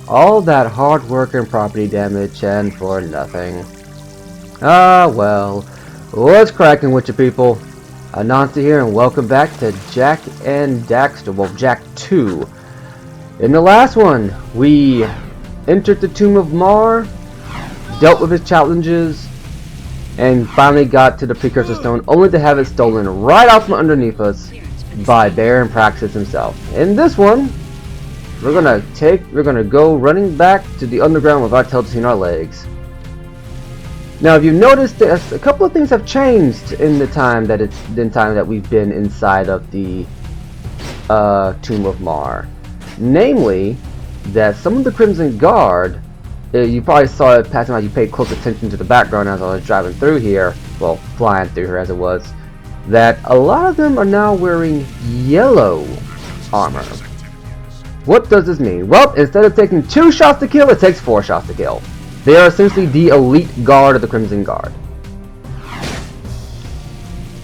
All that hard work and property damage and for nothing. Ah, well. What's cracking with you people? Anansi here and welcome back to Jak and Daxter, well, Jak 2. In the last one, we entered the Tomb of Mar, dealt with his challenges, and finally got to the Precursor Stone, only to have it stolen right out from underneath us by Baron Praxis himself. In this one, we're gonna go running back to the underground with our tail between our legs. Now, if you've noticed, a couple of things have changed in the time that we've been inside of the Tomb of Mar. Namely, that some of the Crimson Guard, you probably saw it passing by. You paid close attention to the background as I was driving through here, well, flying through here as it was. That a lot of them are now wearing yellow armor. What does this mean? Well, instead of taking 2 shots to kill, it takes 4 shots to kill. They are essentially the elite guard of the Crimson Guard.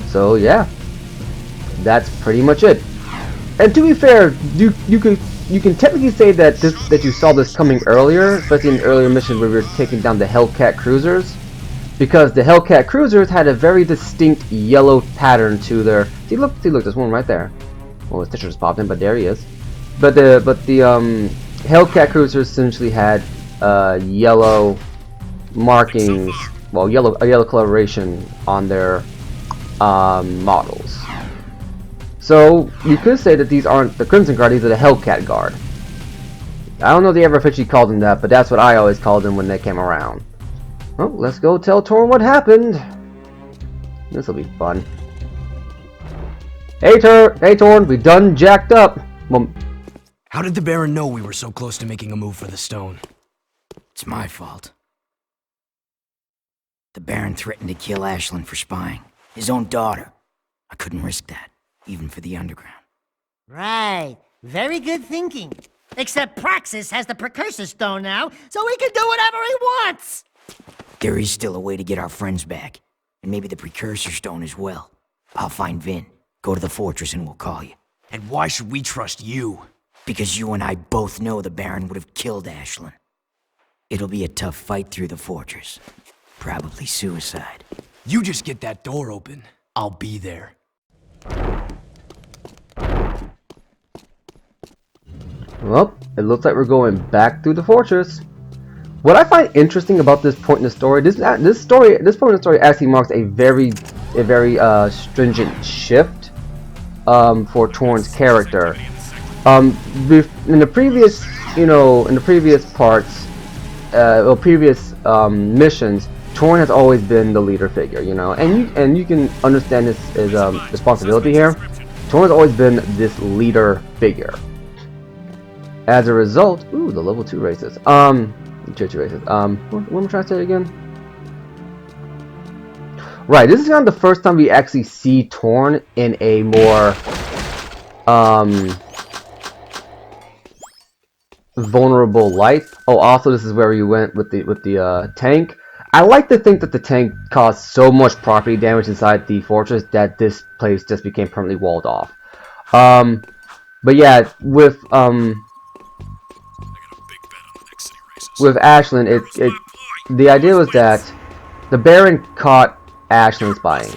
So yeah, that's pretty much it. And to be fair, you can technically say that you saw this coming earlier, especially in earlier missions where we were taking down the Hellcat cruisers, because the Hellcat cruisers had a very distinct yellow pattern to their. See, look, there's one right there. Well, his picture just popped in, but there he is. But the Hellcat cruisers essentially had yellow markings, well, a yellow coloration on their models. So you could say that these aren't the Crimson Guard; these are the Hellcat Guard. I don't know if they ever officially called them that, but that's what I always called them when they came around. Well, let's go tell Torn what happened. This will be fun. Hey Torn, we done jacked up. Well, how did the Baron know we were so close to making a move for the stone? It's my fault. The Baron threatened to kill Ashlyn for spying. His own daughter. I couldn't risk that, even for the underground. Right. Very good thinking. Except Praxis has the Precursor Stone now, so he can do whatever he wants! There is still a way to get our friends back. And maybe the Precursor Stone as well. I'll find Vin. Go to the fortress and we'll call you. And why should we trust you? Because you and I both know the Baron would have killed Ashlyn. It'll be a tough fight through the fortress. Probably suicide. You just get that door open. I'll be there. well, it looks like we're going back through the fortress. What I find interesting about this point in the story, this point in the story actually marks a very stringent shift for Torn's character. In the previous, parts, previous missions, Torn has always been the leader figure, and you can understand his responsibility here. Torn has always been this leader figure. As a result, ooh, the level 2 races. Tier 2 races. What am I trying to say again? Right, this is not the first time we actually see Torn in a more vulnerable light. Oh, also this is where we went with the tank. I like to think that the tank caused so much property damage inside the fortress that this place just became permanently walled off. But yeah, with Ashlyn, the idea was that the Baron caught Ashlyn spying.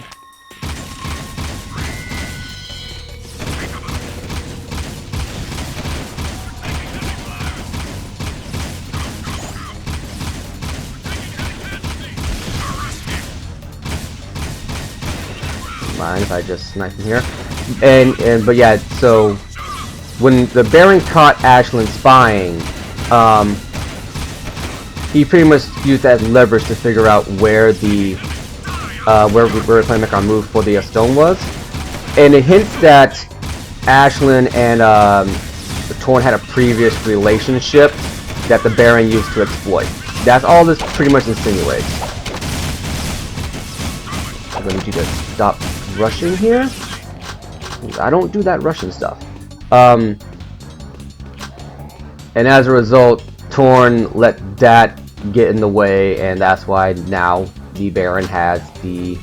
Mind if I just snipe him here? But yeah, so when the Baron caught Ashlyn spying, he pretty much used that as leverage to figure out where where we were planning to make our move for the stone was, and it hints that Ashlyn and Torn had a previous relationship that the Baron used to exploit. That's all this pretty much insinuates. I'm gonna need you to stop rushing here. I don't do that Russian stuff. And as a result, Torn let that get in the way, and that's why now the Baron has the.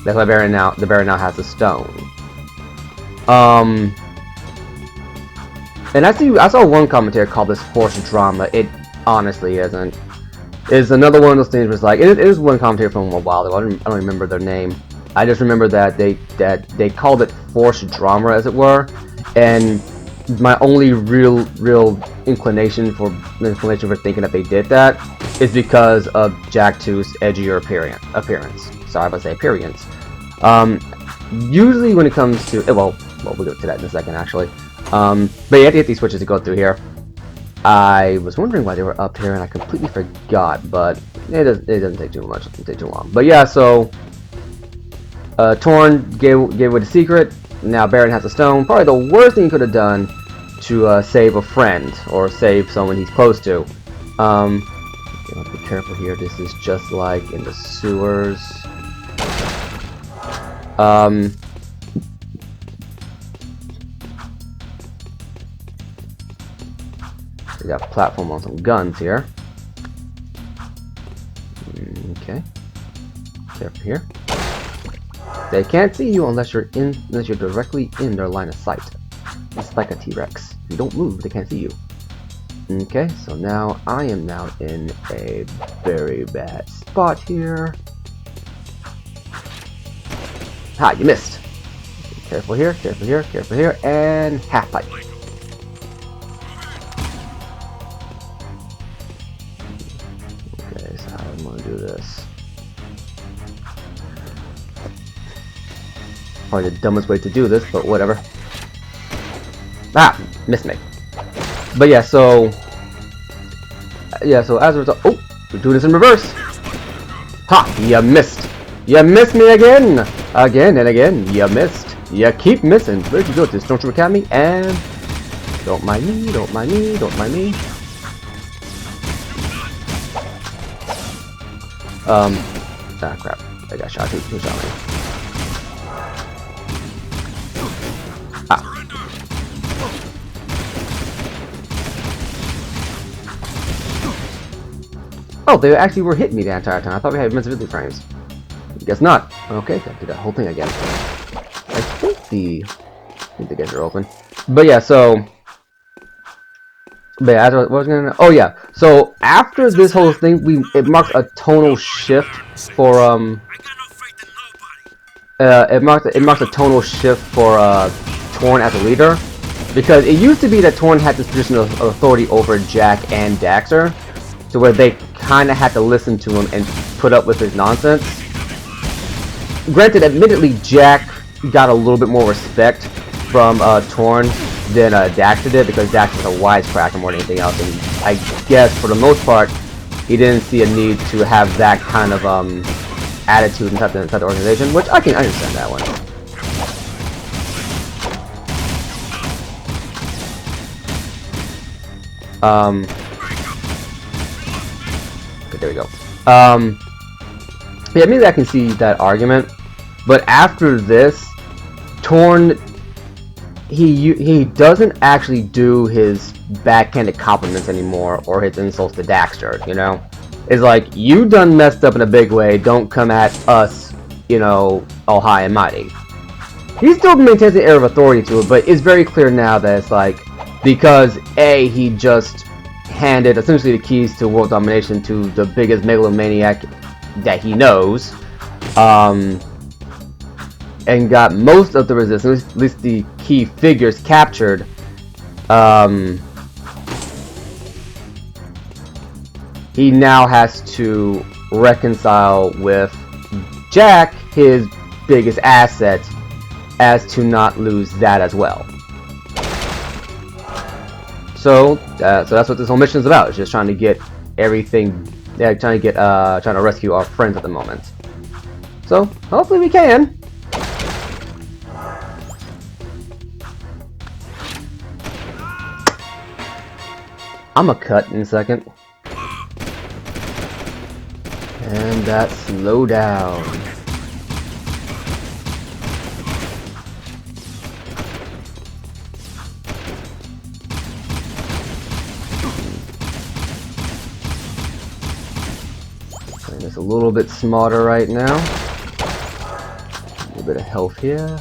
That's why the Baron now has the stone. And I saw one commentator call this forced drama. It honestly isn't. It's another one of those things where it's like, it is one commentator from a while ago. I don't remember their name. I just remember that they called it forced drama, as it were. And my only real inclination for thinking that they did that is because of Jak 2's edgier appearance. Sorry, I was say appearance. Usually when it comes to well, we'll get to that in a second actually. But you have to hit these switches to go through here. I was wondering why they were up here and I completely forgot, but it doesn't take too much. It doesn't take too long. But yeah, so Torn gave away the secret. Now Baron has a stone. Probably the worst thing he could have done to save a friend or save someone he's close to. Be careful here. This is just like in the sewers. We got a platform on some guns here. Okay. Careful here. They can't see you unless you're directly in their line of sight. It's like a T-Rex. If you don't move, they can't see you. Okay, so now I am now in a very bad spot here. Ha, you missed. Careful here, careful here, careful here, and half pipe. Okay, so how am I gonna do this? Probably the dumbest way to do this, but whatever. Ah, missed me. But yeah, so as a result, oh, we're doing this in reverse. Ha! You missed. You missed me again, again and again. You missed. You keep missing. Where'd you go to Stormtrooper Academy? And don't mind me. Don't mind me. Don't mind me. Ah, crap. I got shot. Who shot me? Oh, they actually were hitting me the entire time. I thought we had invincibility frames. Guess not. Okay, gotta do that whole thing again. I think the gates are open. But yeah, so. But yeah, what was gonna. Oh yeah. So after this whole thing, it marks a tonal shift for It marks a tonal shift for Torn as a leader, because it used to be that Torn had this position of authority over Jak and Daxter, to where they kind of had to listen to him and put up with his nonsense. Granted, admittedly, Jak got a little bit more respect from Torn than Daxter did, because Daxter's a wisecracker more than anything else, and I guess for the most part, he didn't see a need to have that kind of attitude inside the organization, which I understand that one. Okay, there we go. Yeah, maybe I can see that argument, but after this, Torn, he doesn't actually do his backhanded compliments anymore or his insults to Daxter, you know? It's like, you done messed up in a big way, don't come at us, you know, all high and mighty. He still maintains an air of authority to it, but it's very clear now that it's like, because A, he just handed essentially the keys to world domination to the biggest megalomaniac that he knows, and got most of the resistance, at least the key figures captured. He now has to reconcile with Jak, his biggest asset, as to not lose that as well. So that's what this whole mission is about. It's just trying to get everything, trying to rescue our friends at the moment. So hopefully we can. I'm a cut in a second. And that slow down. Playing this a little bit smarter right now. A little bit of health here.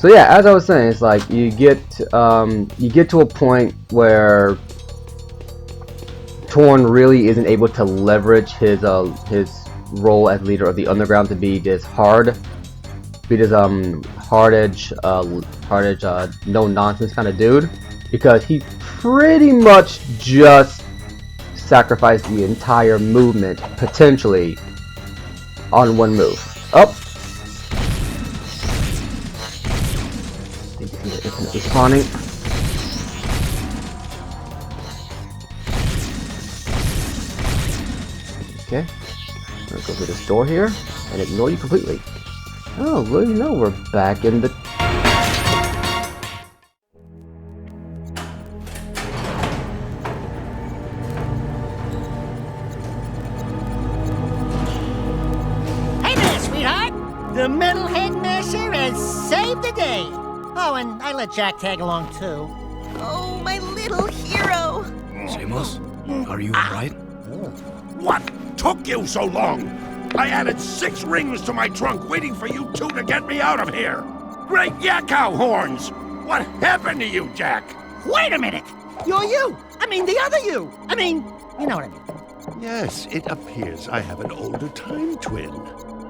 So yeah, as I was saying, it's like you get to a point where Torn really isn't able to leverage his role as leader of the underground to be this hard edge, no nonsense kind of dude, because he pretty much just sacrificed the entire movement potentially on one move. Up. Infinitely spawning. Okay. Let's go through this door here and ignore you completely. Oh, well, you know, we're back in the... Hey there, sweetheart! The Metalhead Masher has saved the day! Oh, and I let Jack tag along too. Oh, my little hero. Samos, are you alright? What took you so long? I added 6 rings to my trunk waiting for you two to get me out of here. Great Yakkow horns! What happened to you, Jack? Wait a minute! You're you! I mean, the other you! I mean, you know what I mean. Yes, it appears I have an older time twin.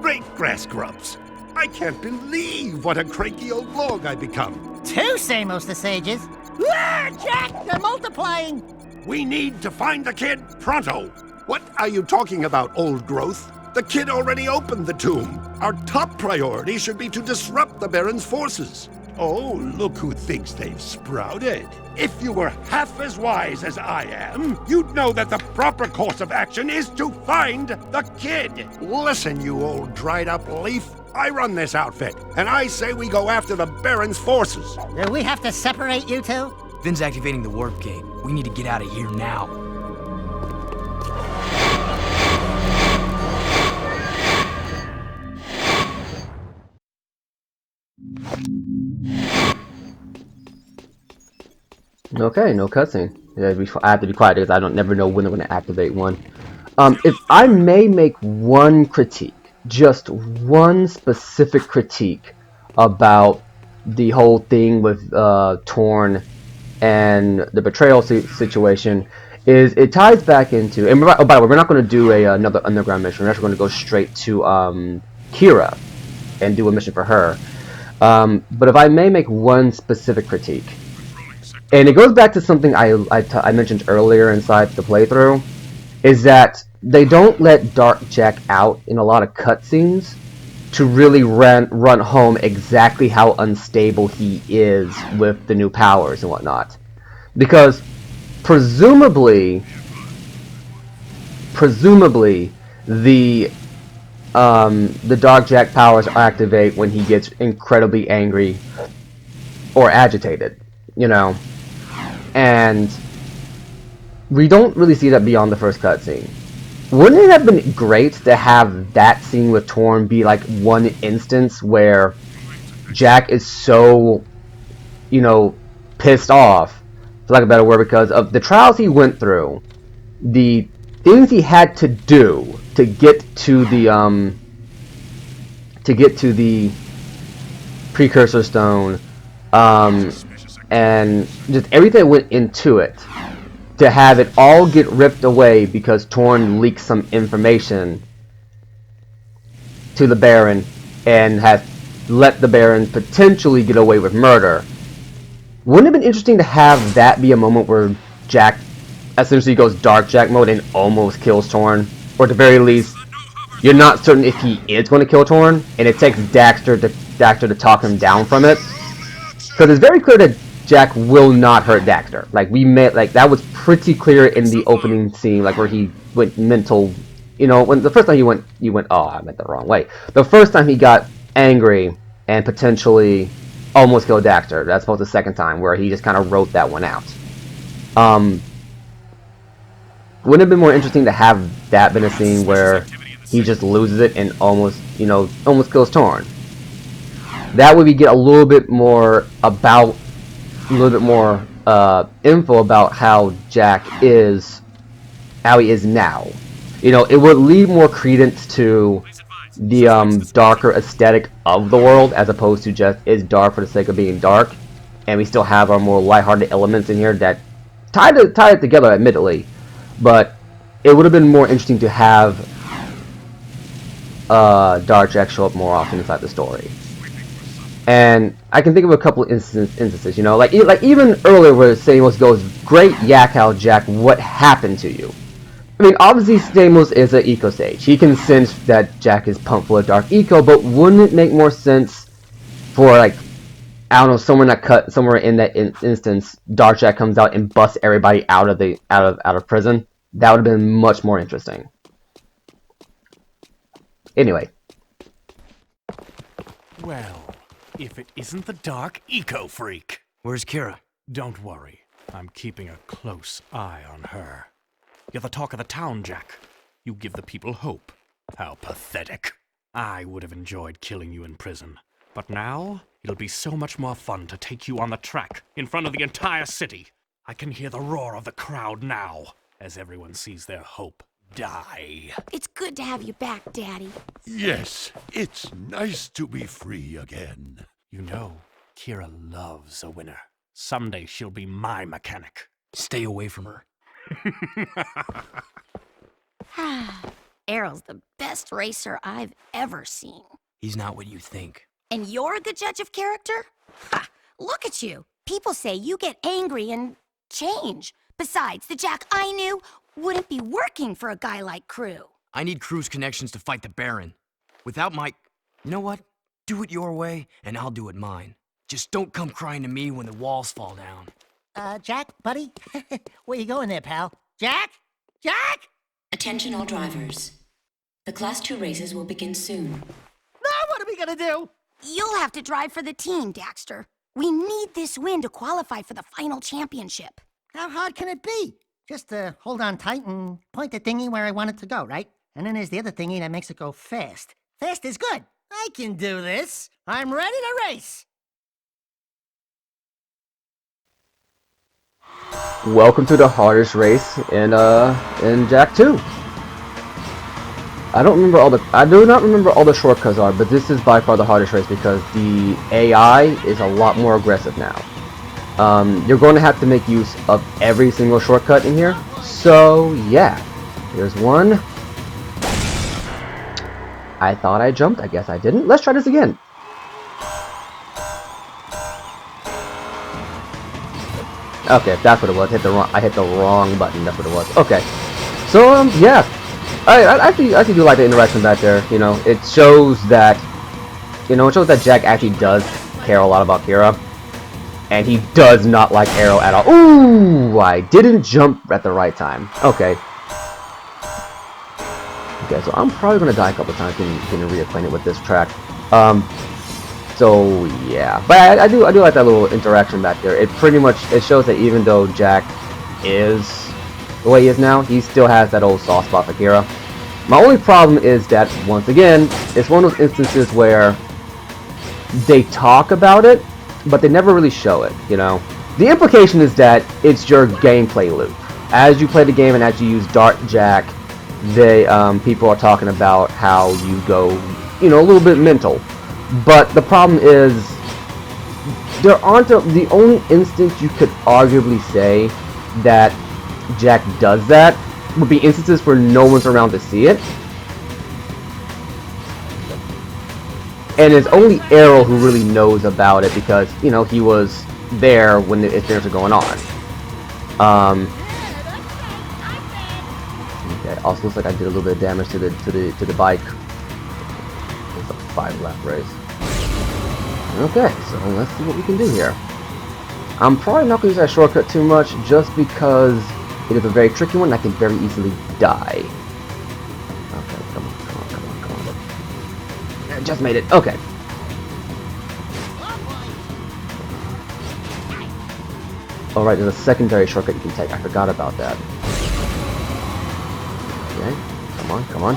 Great grass grubs. I can't believe what a cranky old log I become. 2 Samos the Sages. Ah, Jack, they're multiplying! We need to find the kid pronto. What are you talking about, old growth? The kid already opened the tomb. Our top priority should be to disrupt the Baron's forces. Oh, look who thinks they've sprouted. If you were half as wise as I am, you'd know that the proper course of action is to find the kid. Listen, you old dried-up leaf. I run this outfit, and I say we go after the Baron's forces. Do we have to separate you two? Finn's activating the warp gate. We need to get out of here now. Okay, no cutscene. Yeah, I have to be quiet because I don't never know when I'm going to activate one. If I may make one critique, just one specific critique about the whole thing with Torn and the betrayal situation, is it ties back into, and by the way, we're not going to do another underground mission. We're actually going to go straight to Kira and do a mission for her. But if I may make one specific critique, and it goes back to something I mentioned earlier inside the playthrough, is that they don't let Dark Jack out in a lot of cutscenes to really run home exactly how unstable he is with the new powers and whatnot. Because presumably the Dark Jack powers activate when he gets incredibly angry or agitated, you know. And we don't really see that beyond the first cutscene. Wouldn't it have been great to have that scene with Torn be like one instance where Jack is so, you know, pissed off, for lack of a better word, because of the trials he went through, the things he had to do to get to the precursor stone, and just everything that went into it, to have it all get ripped away because Torn leaked some information to the Baron and has let the Baron potentially get away with murder. Wouldn't it have been interesting to have that be a moment where Jack essentially goes Dark Jack mode and almost kills Torn? Or at the very least, you're not certain if he is going to kill Torn, and it takes Daxter to talk him down from it. Because it's very clear that Jack will not hurt Daxter. Like that was pretty clear in the opening scene, like where he went mental. You know, when the first time he went, oh, I meant the wrong way. The first time he got angry and potentially almost killed Daxter. That's supposed the second time where he just kind of wrote that one out. Wouldn't it have been more interesting to have that been a scene where he just loses it and almost kills Torn? That way we get a little bit more info about how Jack is, how he is now. You know, it would leave more credence to the darker aesthetic of the world, as opposed to just it's dark for the sake of being dark, and we still have our more lighthearted elements in here that tie it together, admittedly, but it would have been more interesting to have Darkjack show up more often inside the story. And I can think of a couple of instances, you know, like even earlier where Stamos goes, "Great Yakao Jack, what happened to you?" I mean, obviously Stamos is an eco sage. He can sense that Jack is pumped full of dark eco, but wouldn't it make more sense for, like, I don't know, somewhere in that instance, Darkjack comes out and busts everybody out of prison? That would have been much more interesting. Anyway. Well, if it isn't the Dark Eco Freak. Where's Kira? Don't worry, I'm keeping a close eye on her. You're the talk of the town, Jack. You give the people hope. How pathetic. I would have enjoyed killing you in prison. But now, it'll be so much more fun to take you on the track, in front of the entire city. I can hear the roar of the crowd now, as everyone sees their hope die. It's good to have you back, Daddy. Yes, it's nice to be free again. You know, Kira loves a winner. Someday she'll be my mechanic. Stay away from her. Arrow's the best racer I've ever seen. He's not what you think. And you're a good judge of character? Ha! Look at you. People say you get angry and change. Besides, the Jack I knew wouldn't be working for a guy like Crew. I need Crew's connections to fight the Baron. Without my... You know what? Do it your way, and I'll do it mine. Just don't come crying to me when the walls fall down. Jack, buddy? Where you going there, pal? Jack? Jack? Attention all drivers. The Class 2 races will begin soon. Now what are we gonna do? You'll have to drive for the team, Daxter. We need this win to qualify for the final championship. How hard can it be? Just hold on tight and point the thingy where I want it to go, right? And then there's the other thingy that makes it go fast. Fast is good. I can do this. I'm ready to race. Welcome to the hardest race in Jak 2. I do not remember all the shortcuts are, but this is by far the hardest race because the AI is a lot more aggressive now. You're going to have to make use of every single shortcut in here. So yeah, here's one. I thought I jumped. I guess I didn't. Let's try this again. Okay, that's what it was. I hit the wrong button. That's what it was. Okay. So yeah, I actually do like the interaction back there. You know, it shows that Jack actually does care a lot about Kira, and he does not like Arrow at all. Ooh, I didn't jump at the right time. Okay. Okay, so I'm probably gonna die a couple times getting reacquainted with this track. So yeah, but I do like that little interaction back there. It pretty much shows that even though Jack is the way he is now, he still has that old soft spot for Kira. My only problem is that once again, it's one of those instances where they talk about it, but they never really show it. You know, the implication is that it's your gameplay loop. As you play the game and as you use Darkjack, people are talking about how you go, a little bit mental. But the problem is, the only instance you could arguably say that Jack does that would be instances where no one's around to see it. And it's only Arrow who really knows about it because, he was there when the things were going on. Okay, also looks like I did a little bit of damage to the bike. It's a 5-lap race. Okay, so let's see what we can do here. I'm probably not going to use that shortcut too much just because it is a very tricky one and I can very easily die. Okay, come on. I just made it. Okay. Alright, there's a secondary shortcut you can take. I forgot about that. Okay, come on.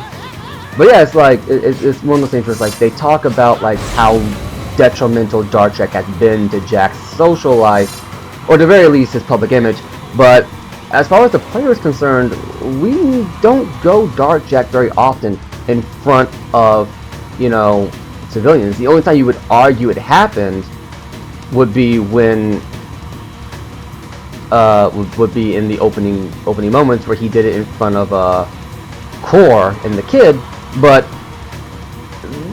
But yeah, it's like, it's one of those things where it's like, they talk about like how detrimental Darkjack has been to Jack's social life, or at the very least his public image, but as far as the player is concerned, we don't go Darkjack very often in front of you know, civilians. The only time you would argue it happened would be when would be in the opening moments where he did it in front of Core and the kid, but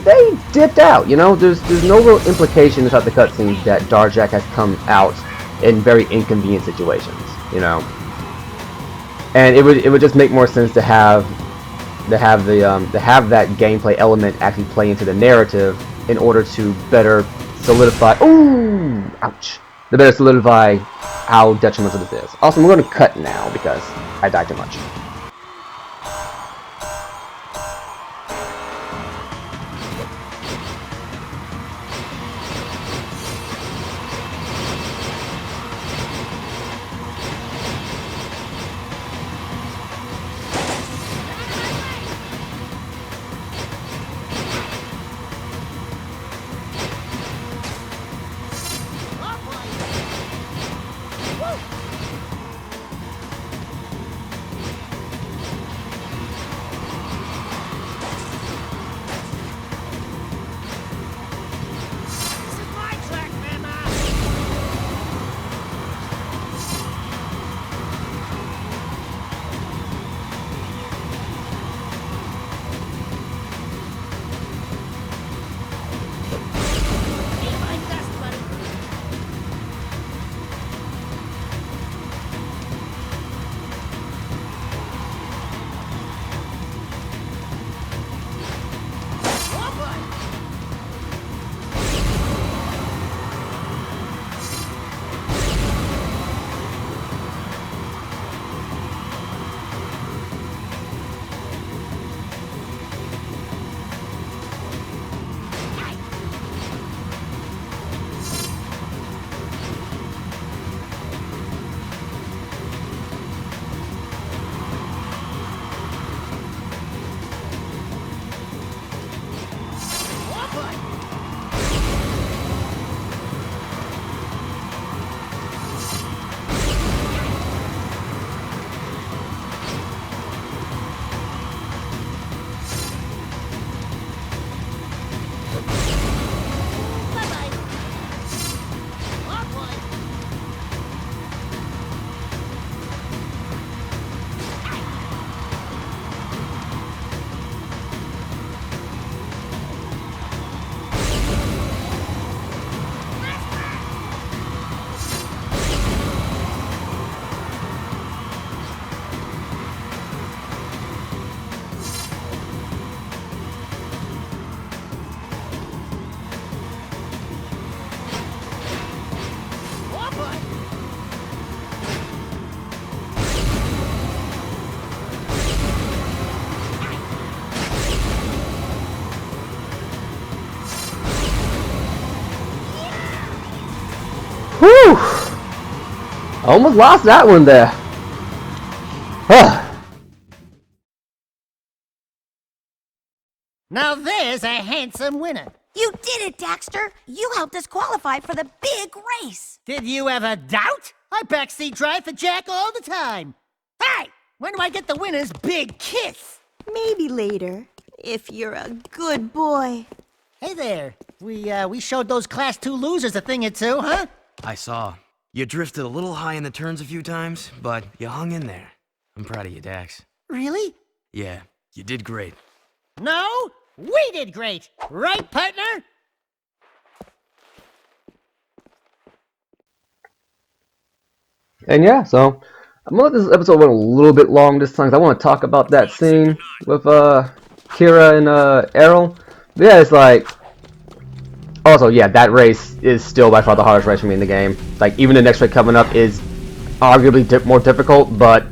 they dipped out. You know, there's no real implication throughout the cutscenes that Darjak has come out in very inconvenient situations. You know, and it would just make more sense to have that gameplay element actually play into the narrative in order to better solidify. Ooh, ouch! To better solidify how detrimental this is. Also, we're going to cut now because I died too much. Whew! Almost lost that one there. Now there's a handsome winner. You did it, Daxter! You helped us qualify for the big race! Did you ever doubt? I backseat drive for Jack all the time. Hey! When do I get the winner's big kiss? Maybe later, if you're a good boy. Hey there. We showed those Class 2 losers a thing or two, huh? I saw. You drifted a little high in the turns a few times, but you hung in there. I'm proud of you, Dax. Really? Yeah, you did great. No, we did great. Right, partner? And yeah, so I'm gonna let this episode run a little bit long this time because I want to talk about that scene with Kira and Errol. Yeah, it's like, also yeah, that race is still by far the hardest race for me in the game. Like even the next race coming up is arguably more difficult, but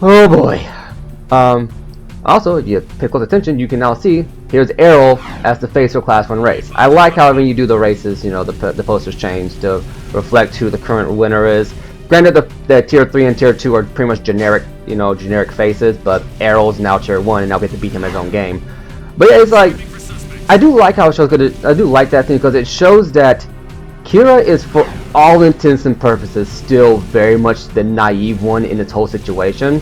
oh boy. Also, if you pay close attention, you can now see here's Errol as the face of Class 1 race. I like how when you do the races, you know, the posters change to reflect who the current winner is. Granted, the Tier 3 and Tier 2 are pretty much generic, you know, generic faces, but Errol's now Tier 1 and now get to beat him in his own game. But yeah, it's like, I do like how it shows, I do like that thing because it shows that Kira is, for all intents and purposes, still very much the naive one in this whole situation.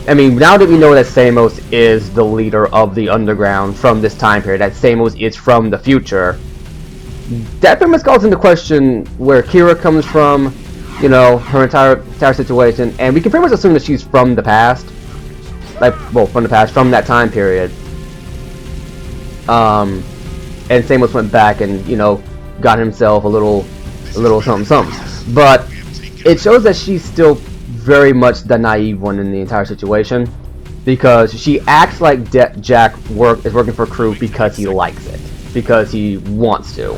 I mean, now that we know that Samos is the leader of the Underground from this time period, that Samos is from the future, that pretty much calls into question where Kira comes from, you know, her entire situation, and we can pretty much assume that she's from the past. Like, well, from the past, from that time period. And Samos went back and, you know, got himself a little something. But it shows that she's still very much the naive one in the entire situation, because she acts like Jack is working for Crew because he likes it, because he wants to.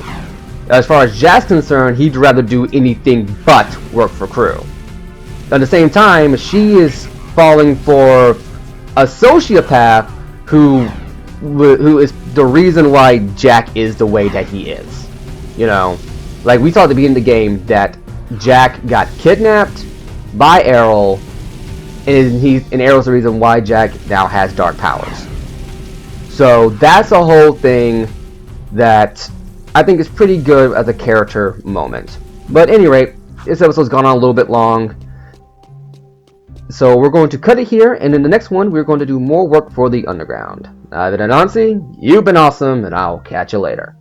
As far as Jack's concerned, he'd rather do anything but work for Crew. At the same time, she is falling for a sociopath who is the reason why Jack is the way that he is. You know, like we saw at the beginning of the game that Jack got kidnapped by Errol, and Errol's the reason why Jack now has dark powers. So that's a whole thing that I think is pretty good as a character moment. But at any rate, this episode's gone on a little bit long, so we're going to cut it here, and in the next one we're going to do more work for the Underground. I've been Anansi, you've been awesome, and I'll catch you later.